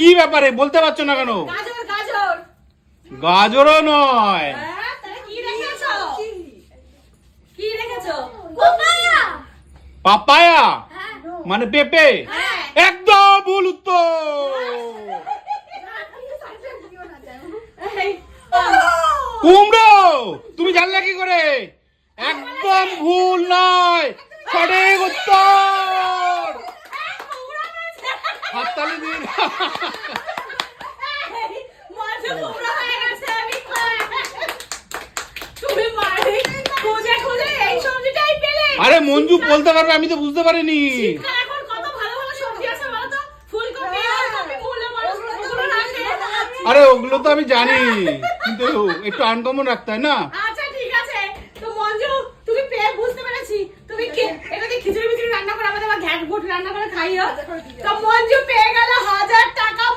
কি ব্যাপারে বলতে পারছো না কেন? গাজর গাজর। গাজরও নয়। তাহলে কি রেখেছো? কি রেখেছো? পাপায়া। পাপায়া মানে পেঁপে? হ্যাঁ। একদম ভুল উত্তর। কুমড়ো। তুমি জানলে কি করে? একদম ভুল নয়, সঠিক উত্তর। হাততালি দিন। আরে মঞ্জু বলতে পারবে, আমি তো বুঝতে পারিনি। আরে ওগুলো তো আমি জানি, কিন্তু একটু আনকমন রাখতে হয় না। আচ্ছা ঠিক আছে, তো মঞ্জু তুমি পেয়ে বুঝতে পেরেছি তুমি এটা দিয়ে খিচুড়ি মিচুড়ি রান্না করে আমাদের ঘ্যাট ঘুট রান্না করে খাইও। তো মঞ্জু পেয়ে গেল 1000 টাকা।